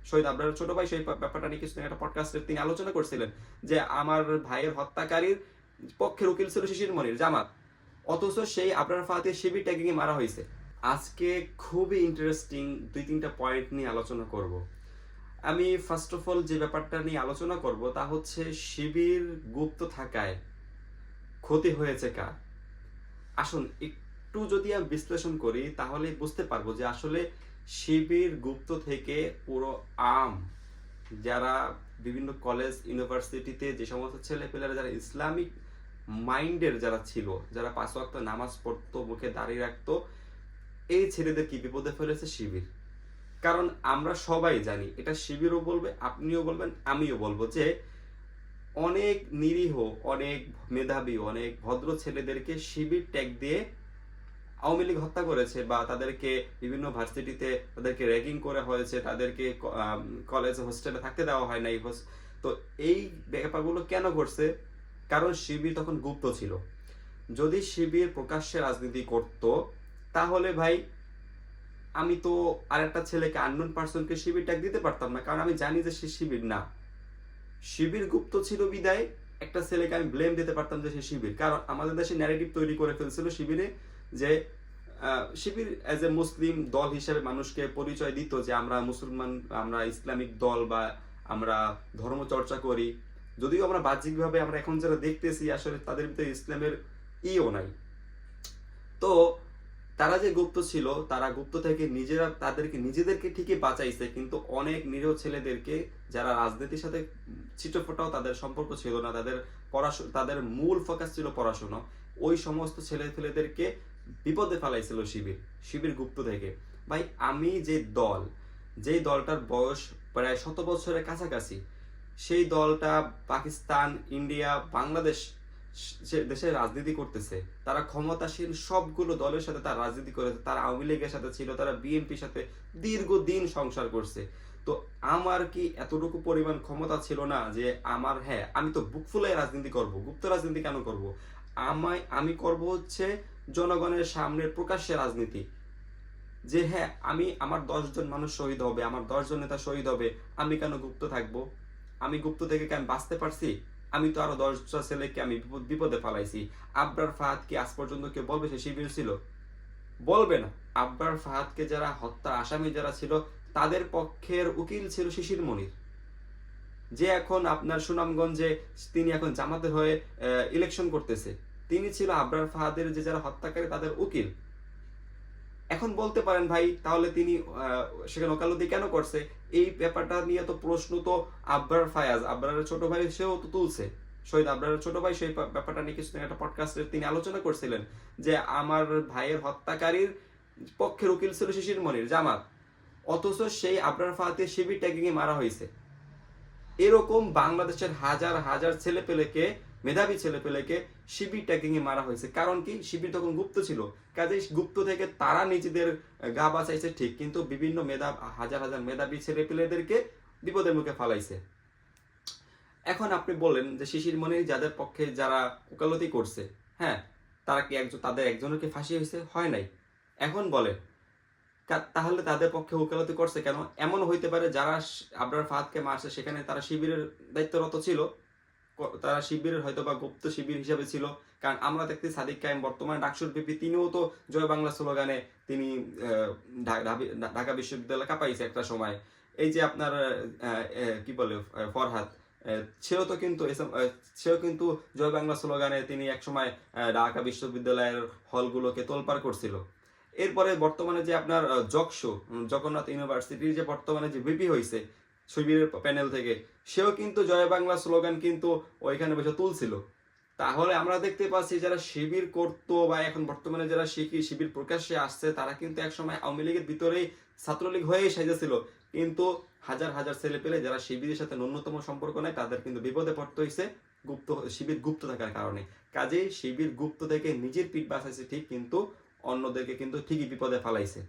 শহীদ আবরারের ছোট ভাই সেই ব্যাপারটা নিয়ে কিছুদিন একটা পডকাস্টে তিনি আলোচনা করছিলেন যে আমার ভাইয়ের হত্যাকারীর পক্ষের উকিল ছিল শিশির মনির জামাত, অথচ সেই আবরার ফাহাদের শিবির ট্যাগিং এ মারা হয়েছে। আজকে খুবই ইন্টারেস্টিং 2-3টা পয়েন্ট নিয়ে আলোচনা করব। আমি ফার্স্ট অফ অল যে ব্যাপারটা নিয়ে আলোচনা করব তা হচ্ছে শিবির গুপ্ত থাকায় ক্ষতি হয়েছে কার। আসুন একটু যদি আমি বিশ্লেষণ করি তাহলে বুঝতে পারবো যে আসলে শিবির গুপ্ত থেকে পুরো আম যারা বিভিন্ন কলেজ ইউনিভার্সিটিতে যে সমস্ত ছেলেপেলেরা যারা ইসলামিক মাইন্ডের যারা ছিল, যারা 5 ওয়াক্ত নামাজ পড়তো, মুখে দাঁড়িয়ে রাখতো, এই ছেলেদের কি বিপদে ফেলেছে শিবির। কারণ আমরা সবাই জানি, এটা শিবিরও বলবে, আপনিও বলবেন, আমিও বলবো যে অনেক নিরীহ, অনেক মেধাবী, অনেক ভদ্র ছেলেদেরকে শিবির ট্যাগ দিয়ে আওয়ামী লীগ হত্যা করেছে, বা তাদেরকে বিভিন্ন ভার্সিটিতে তাদেরকে র্যাগিং করা হয়েছে, তাদেরকে কলেজ হোস্টেলে থাকতে দেওয়া হয় নাই। তো এই ব্যাপারগুলো কেন ঘটছে? কারণ শিবির তখন গুপ্ত ছিল। যদি শিবির প্রকাশ্যে রাজনীতি করত তাহলে ভাই আমি তো আরেকটা ছেলেকে, আননোন পার্সনকে শিবির ট্যাগ দিতে পারতাম না, কারণ আমি জানি যে সে শিবির না। শিবির গুপ্ত ছিল বিদায় একটা ছেলেকে আমি ব্লেম দিতে পারতাম যে সে শিবির, কারণ আমাদের দেশে ন্যারেটিভ তৈরি করে ফেলছিল শিবিরে যে শিবির অ্যাজ এ মুসলিম দল হিসেবে মানুষকে পরিচয় দিত যে আমরা মুসলমান, আমরা ইসলামিক দল, বা আমরা ধর্ম চর্চা করি। যদিও আমরা বাহ্যিকভাবে আমরা এখন যারা দেখতেছি আসলে তাদের ভিতরে ইসলামের ইও নাই। তো তারা যে গুপ্ত ছিল, তারা গুপ্ত থেকে নিজেরা তাদেরকে নিজেদেরকে ঠিকই বাঁচাইছে, কিন্তু অনেক নিরীহ ছেলেদেরকে যারা রাজনীতির সাথে ছিটোফোটাও তাদের সম্পর্ক ছিল না, তাদের পড়াশোনা, তাদের মূল ফোকাস ছিল পড়াশোনা, ওই সমস্ত ছেলে ছেলেদেরকে বিপদে ফেলাইছিল শিবির। শিবির গুপ্ত থেকে ভাই, আমি যে দল, যেই দলটার বয়স প্রায় 100 বছরের কাছাকাছি, সেই দলটা পাকিস্তান, ইন্ডিয়া, বাংলাদেশ দেশে রাজনীতি করতেছে, তারা ক্ষমতাসীন সবগুলো দলের সাথে তারা রাজনীতি করেছে, তারা আওয়ামী লীগের সাথে ছিল, তারা বিএনপির সাথে দীর্ঘদিন সংসার করছে। তো আমার কি এতটুকু পরিমাণ ক্ষমতা ছিল না যে আমার, হ্যাঁ আমি তো বুক ফুলাই রাজনীতি করব, গুপ্ত রাজনীতি কেন করব, আমি করব হচ্ছে জনগণের সামনে প্রকাশ্যে রাজনীতি, যে হ্যাঁ আমি, আমার 10 জন মানুষ শহীদ হবে, আমার 10 জন নেতা শহীদ হবে, আমি কেন গুপ্ত থাকবো? আমি গুপ্ত থেকে কি আমি বাঁচতে পারছি? আমি তো আরো 10টা ছেলেকে আমি বিপদে ফালাইছি। আবরার ফাহাদ কি আজ পর্যন্ত কেউ বলবে সে শিবির ছিল? বলবে না। আবরার ফাহাদকে যারা হত্যা আসামি যারা ছিল, তাদের পক্ষের উকিল ছিল শিশির মনির, যে এখন আপনার সুনামগঞ্জে তিনি এখন জামাতের হয়ে ইলেকশন করতেছে। তিনি ছিল আবরার ফাহাদের যে যারা হত্যাকারী তাদের উকিল। এখন বলতে পারেন ভাই তাহলে তিনি সেখানে ওকালতি কেন করছে? এই ব্যাপারটা নিয়ে তো প্রশ্ন তো আবরার ফায়াজ, আবরারের ছোট ভাই, সেও তো তুলছে। শহীদ আবরারের ছোট ভাই সেই ব্যাপারটা নিয়ে কিছুদিন একটা পডকাস্টে তিনি আলোচনা করছিলেন যে আমার ভাইয়ের হত্যাকারীর পক্ষের উকিল ছিল শিশির মনির জামাত, অথচ সেই আবরার ফাহাদের শিবির ট্যাগিং এ মারা হয়েছে। এরকম বাংলাদেশের হাজার হাজার ছেলেপেলেকে, মেধাবী ছেলেপেলেকে শিবির ট্যাগিং এ মারা হয়েছে। কারণ কি? শিবির তখন গুপ্ত ছিল, কাজেই গুপ্ত থেকে তারা নিজেদের গা বাঁচাইছে ঠিক, কিন্তু বিভিন্ন হাজার হাজার মেধাবী ছেলেপেলেদেরকে বিপদের মুখে ফালাইছে। এখন আপনি বলেন যে শিশির মনির যাদের পক্ষে যারা ওকালতি করছে, হ্যাঁ তারা কি তাদের একজনের কি ফাঁসি হয়েছে? হয় নাই। এখন বলে তাহলে তাদের পক্ষে ওকালতি করছে কেন? এমন হইতে পারে যারা আবরার ফাহাদকে মারছে সেখানে তারা শিবিরের দায়িত্বরত ছিল, তারা শিবিরের হয়তো বা গুপ্ত শিবির হিসেবে ছিল। কারণ আমরা দেখতে সাদিক কায়েম বর্তমানে ডাকসুর বিপি, তিনিও তো জয় বাংলা স্লোগানে তিনি ঢাকা বিশ্ববিদ্যালয় কাঁপাইছে একটা সময়। এই যে আপনার কি বলে ফরহাদ, সেও কিন্তু জয় বাংলা স্লোগানে তিনি একসময় ঢাকা বিশ্ববিদ্যালয়ের হলগুলোকে তোলপাড় করছিল। এরপরে বর্তমানে যে আপনার জগন্নাথ ইউনিভার্সিটির যে বর্তমানে যে বিপি হয়েছে শিবিরের প্যানেল থেকে, সেও কিন্তু জয় বাংলা স্লোগান কিন্তু ওইখানে বসে তুলছিল। তাহলে আমরা দেখতে পাচ্ছি যারা শিবির করতো বা এখন বর্তমানে যারা শিবির প্রকাশ্যে আসছে, তারা কিন্তু একসময় আওয়ামী লীগের ভিতরেই ছাত্রলীগ হয়েই সেজেছিল, কিন্তু হাজার হাজার ছেলে পেলে যারা শিবিরের সাথে ন্যূনতম সম্পর্ক নাই তাদের কিন্তু বিপদে পড়তে হয়েছে শিবির গুপ্ত থাকার কারণে। কাজেই শিবির গুপ্ত থেকে নিজের পিঠ বাঁচাইছে ঠিক, কিন্তু অন্যদেরকে কিন্তু ঠিকই বিপদে ফালাইছে।